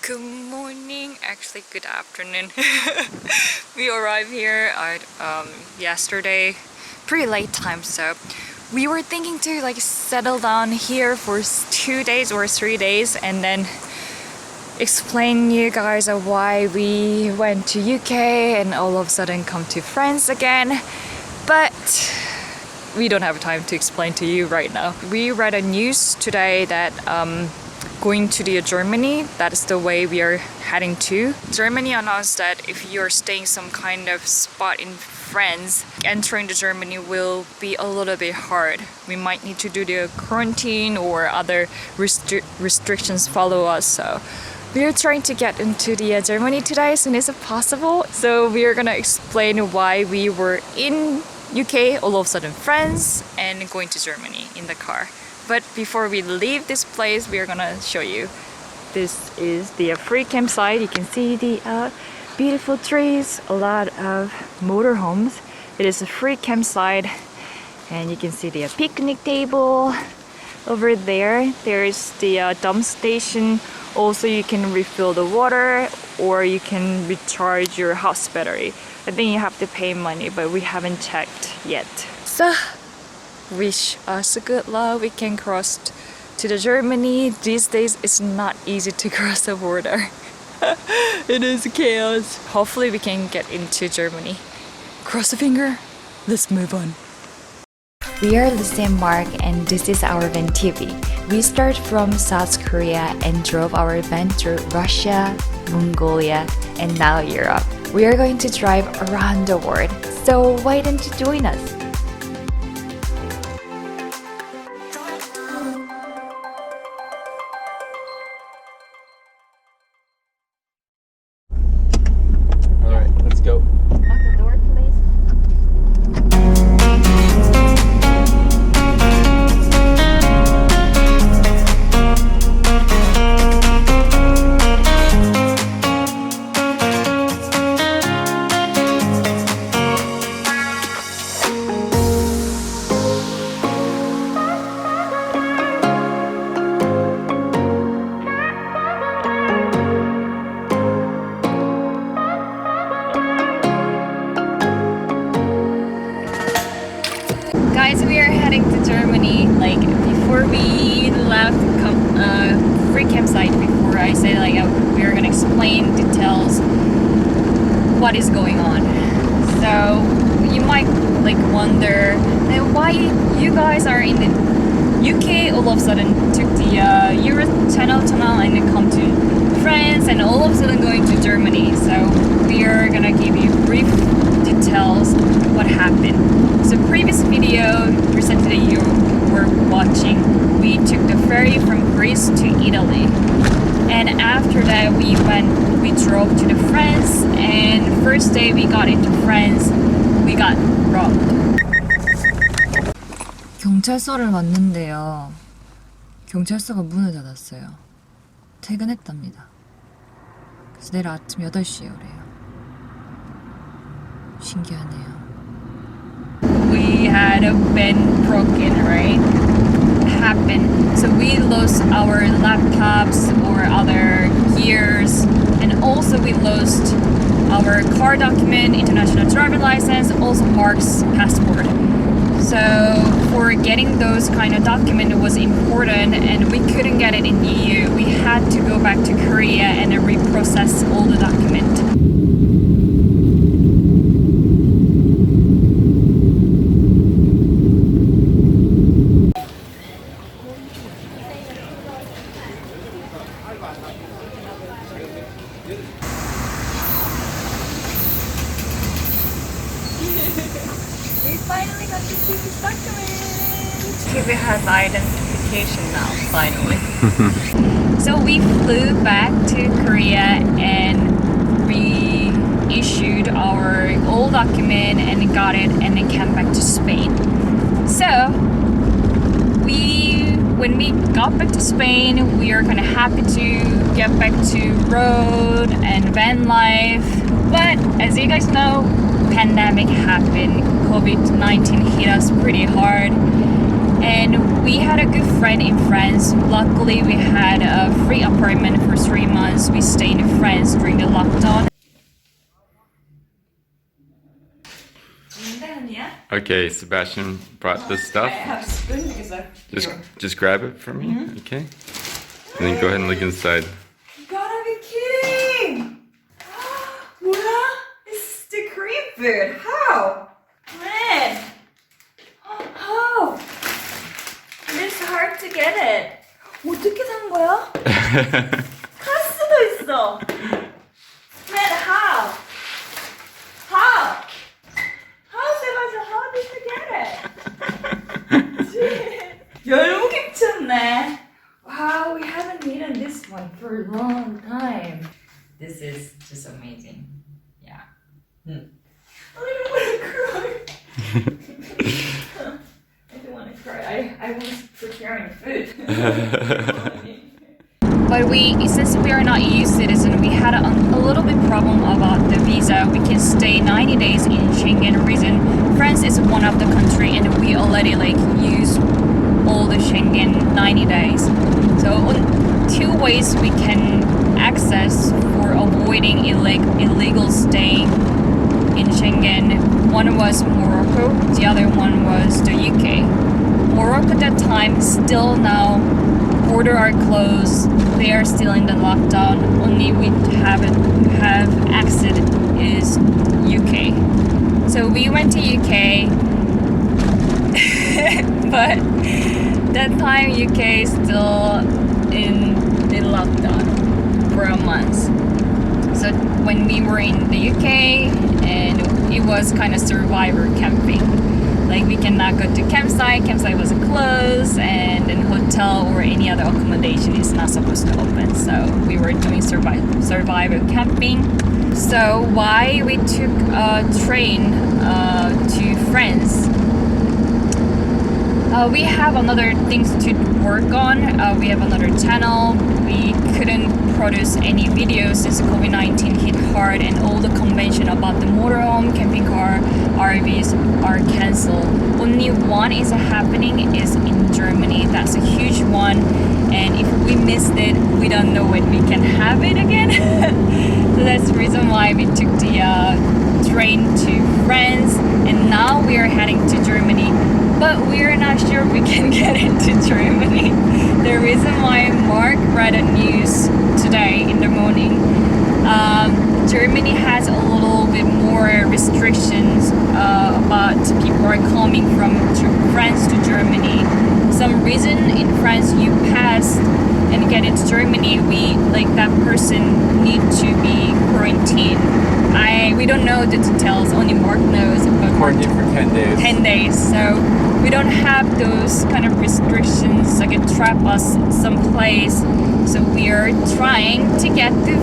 Good morning, actually good afternoon. We arrived here at yesterday, pretty late time, so we were thinking to like settle down here for 2 days or 3 days and then explain you guys why we went to UK and all of a sudden come to France again, but we don't have time to explain to you right now. We read a news today that going to the Germany, that is the way we are heading to. Germany announced that if you're staying some kind of spot in France, entering the Germany will be a little bit hard. We might need to do the quarantine or other restrictions follow us. So we are trying to get into the Germany today as soon as possible. So we are gonna explain why we were in UK, all of a sudden France, and going to Germany in the car. But before we leave this place, we are gonna show you. This is the free campsite. You can see the beautiful trees, a lot of motorhomes. It is a free campsite, and you can see the picnic table over there. There's the dump station. Also, you can refill the water, or you can recharge your house battery. I think you have to pay money, but we haven't checked yet. So, wish us good luck. We can cross to the Germany. These days it's not easy to cross the border. It is chaos. Hopefully we can get into Germany. Cross the finger. Let's move on. We are Lucy and Mark, and this is our van TV. We start from South Korea and drove our van through Russia, Mongolia, and now Europe. We are going to drive around the world, so why don't you join us? Go. Lock the door, please. Guys, we are heading to Germany. Like before we left free campsite, before I said like we are gonna explain details what is going on. So you might like wonder why you guys are in the UK all of a sudden took the Euro-Channel tunnel and then come to France and all of a sudden going to Germany. So we are gonna give you brief details what happened. So previous video recently you were watching, we took the ferry from Greece to Italy, and after that we drove to the France, and first day we got into France we got robbed. 경찰서를 왔는데요. 경찰서가 문을 닫았어요. 퇴근했답니다. 그래서 내일 아침 8시에 오래요. 신기하네요. We had been broken, right? Happened. So we lost our laptops or other gears, and also we lost our car document, international driver license, also Mark's passport. So for getting those kind of document was important, and we couldn't get it in EU. We had to go back to Korea and reprocess all the document. We finally got to see this document. We have identification now, finally. So we flew back to Korea and reissued our old document and got it, and then came back to Spain. So when we got back to Spain, we are kind of happy to get back to road and van life. But as you guys know, pandemic happened. COVID-19 hit us pretty hard, and we had a good friend in France. Luckily we had a free apartment for 3 months months we stayed in France during the lockdown. Okay, Sebastian brought this stuff. have a spoon because I Just grab it for me, okay? And then go ahead and look inside. You gotta be kidding! 뭐야? It's the Korean food. How? Man! How? It's hard to get it. 어떻게 산 거야? 카스도 있어. Man, how? How? How, Sebastian? How did you get it? 열무김치였네. Wow, we haven't eaten this one for a long time. This is just amazing. Yeah. I don't want to cry. I don't want to cry. I was preparing food. But since we are not EU citizen, we had a little bit problem about the visa. We can stay 90 days in Schengen region. France is one of the country, and we already use all the Schengen 90 days. So on 2 ways we can access for avoiding illegal staying in Schengen. One was Morocco, the other one was the UK. Morocco at that time, still now, border are closed, they are still in the lockdown, only we have exit is UK. So we went to UK, but that time UK is still in lockdown for a month. So when we were in the UK, and it was kind of survivor camping. We cannot go to campsite was closed, and then hotel or any other accommodation is not supposed to open. So we were doing survival camping. So why we took a train to France? We have another things to work on. We have another channel. We couldn't produce any videos since COVID-19 hit hard, and all the convention about the motorhome, camping car, RVs are canceled. Only one is happening is in Germany. That's a huge one, and if we missed it, we don't know when we can have it again. So that's the reason why we took the train to France, and now we are heading to Germany. But we're not sure we can get into Germany. The reason why Mark read a news today in the morning, Germany has a little bit more restrictions about people are coming from France to Germany. Some reason in France you pass and get into Germany, that person need to be quarantined. We don't know the details, only Mark knows. But Quarantine for 10 days. 10 days, so we don't have those kind of restrictions that can trap us someplace. So we are trying to get to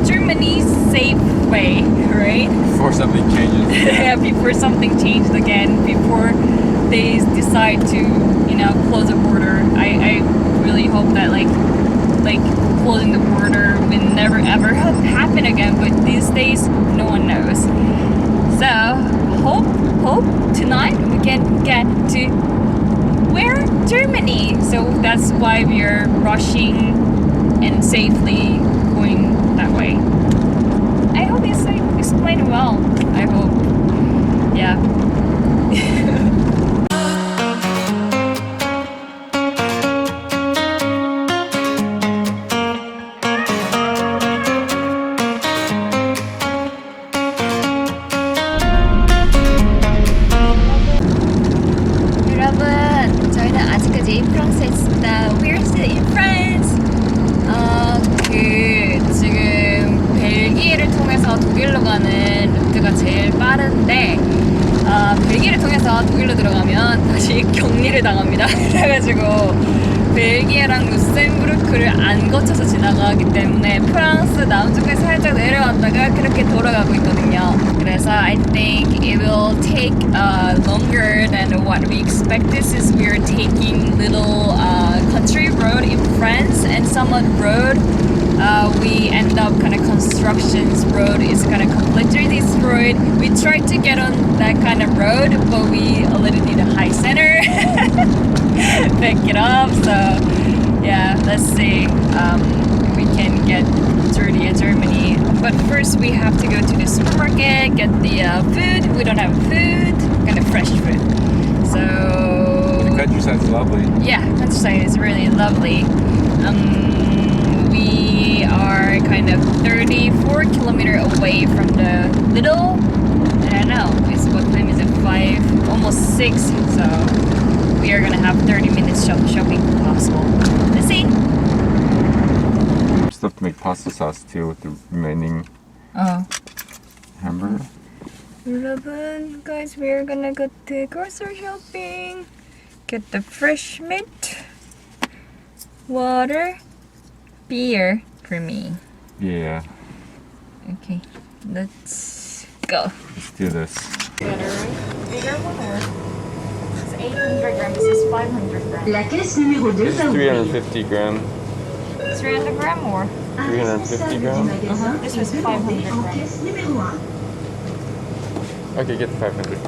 Germany safe way, right? Before something changes. Yeah, before something changed again, before they decide to, close the border. I really hope that closing the border will never ever happen again, but these days no one knows. So hope tonight we can get to where? Germany. So that's why we are rushing and safely going that way. I hope this explained well. I hope. Yeah. 여러분, 저희는 아직까지 프랑스에 있습니다. We're still in France. 지금 벨기에를 통해서 독일로 가는 루트가 제일 빠른데, 벨기에를 통해서 독일로 들어가면 다시 격리를 당합니다. 그래가지고 벨기에랑 루셈부르크를 안 거쳐서 지나가기 때문에 프랑스 남쪽에 살짝 내려왔다가 그렇게 돌아가고 있거든요. 그래서 I think it will take longer than what we expected, since we are taking little country road in France, and some road we end up kind of constructions road is kind of completely destroyed. We tried to get on that kind of road, but we already need a high center. Pick it up. So yeah, let's see if we can get through first we have to go to the supermarket, get the food. We don't have food, kind of fresh food. So The countryside's lovely. yeah, countryside is really lovely. We are kind of 34 kilometers away from the little. I don't know. What time is it? 5, almost 6. So we are gonna have 30 minutes shopping possible. Let's see. Stuff to make pasta sauce too with the remaining hamburger. 여러분, guys, we are gonna go to grocery shopping. Get the fresh meat, water, beer for me. Yeah, Okay, let's go. let's do this. Bigger one or? It's 800 grams. This is 500 grams. La caisse numéro 2 It's va ouvrir. 350 gram. 300 gram or? 350 grams? This was 500 En grams. caisse numéro 1. Okay, get the 500.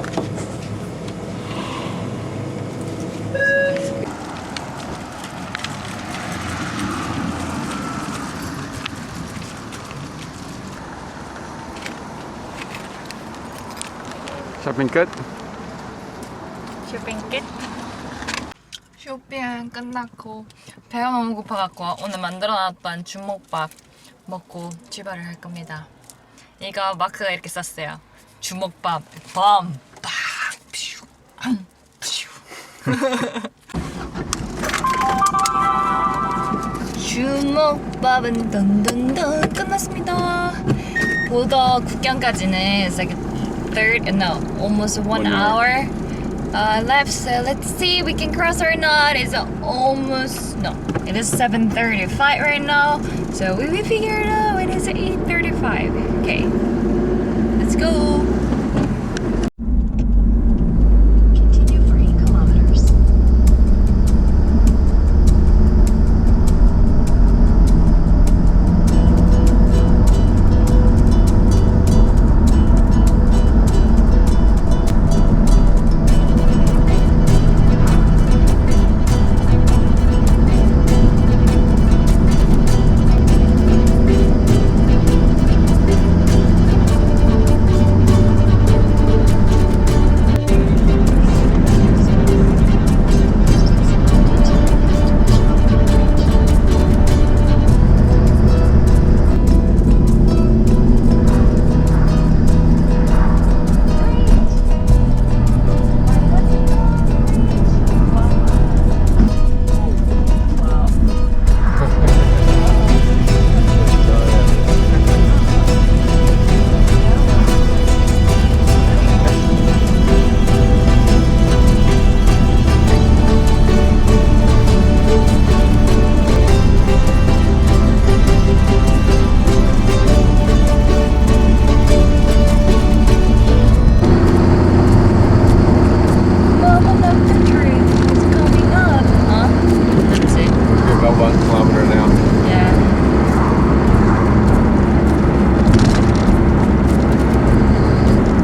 Shopping 끝? 쇼핑 끝. 쇼핑 끝났고 배가 너무 고파갖고 오늘 만들어놨던 주먹밥 먹고 출발을 할 겁니다. 이거 마크가 이렇게 썼어요. 주먹밥 밤 빡, 퓨, 퓨. 주먹밥은 던던던 끝났습니다. 보더 국경까지는 it's like almost 1 hour left. So let's see if we can cross or not. It's almost it is 7:35 right now. So we will figure it out. It is 8:35. Okay, let's go. Continue for 8 kilometers. We're about 1 kilometer now. Yeah.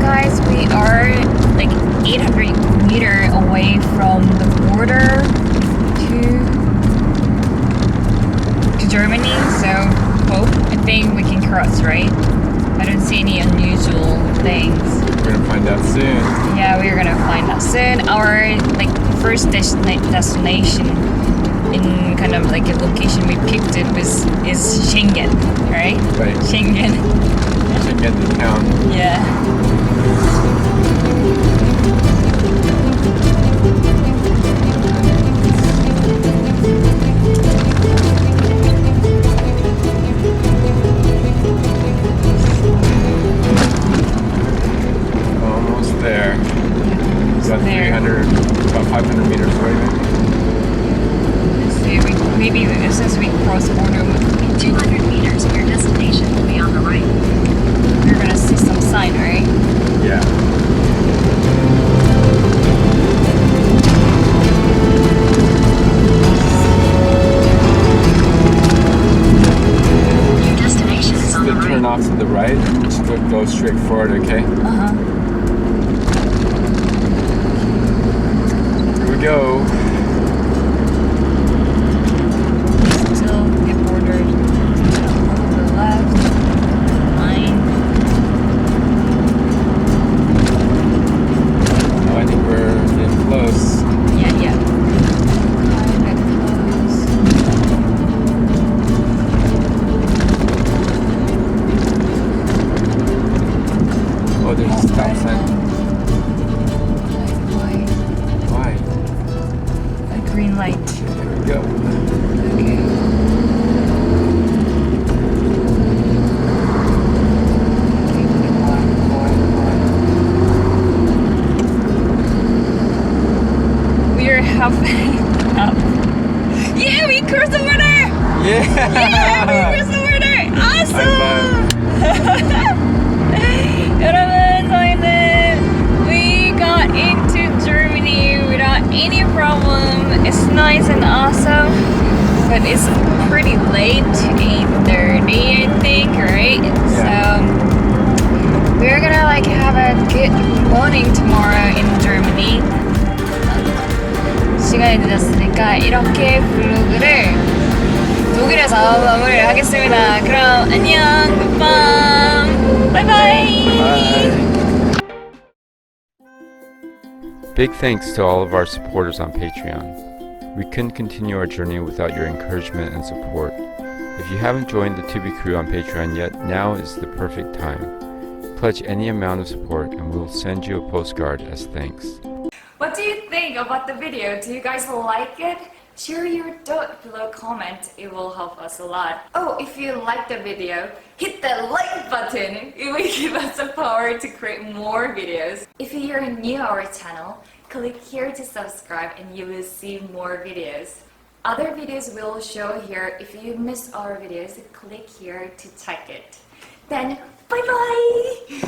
Guys, we are like 800 meters away from the border to Germany. So, I think we can cross, right? I don't see any unusual things. We're gonna find out soon. Yeah, we're gonna find out soon. Our like first destination in kind of like a location we picked is Schengen, right? Right. Schengen. Should get the town. Yeah. Almost there. About there. 500 meters away maybe. See, maybe since we cross border, In 200 meters, your destination will be on the right. we're gonna see some sign, right? Yeah. Your destination is on the Then turn right. off to the right. Just go straight forward, okay? Here we go. Still get bordered. To the left. Line. up. Yeah, we crossed the border! Yeah! Yeah, we crossed the border! Awesome! 여러분, 저희는 we got into Germany without any problem. It's nice and awesome, but it's pretty late, 8:30 I think, right? So we're gonna like have a good morning tomorrow in Germany. 시간이 늦었으니까 이렇게 블로그를 독일에서 마무리를 하겠습니다. 그럼 안녕, 굿밤, 바이바이. Big thanks to all of our supporters on Patreon. We couldn't continue our journey without your encouragement and support. If you haven't joined the Tubi crew on Patreon yet, now is the perfect time. Pledge any amount of support and we'll send you a postcard as thanks. What do you think about the video? Do you guys like it? Share your thought below comment. It will help us a lot. Oh, if you like the video, hit that like button. It will give us the power to create more videos. If you're new to our channel, click here to subscribe and you will see more videos. Other videos will show here. If you missed our videos, click here to check it. Then, bye bye!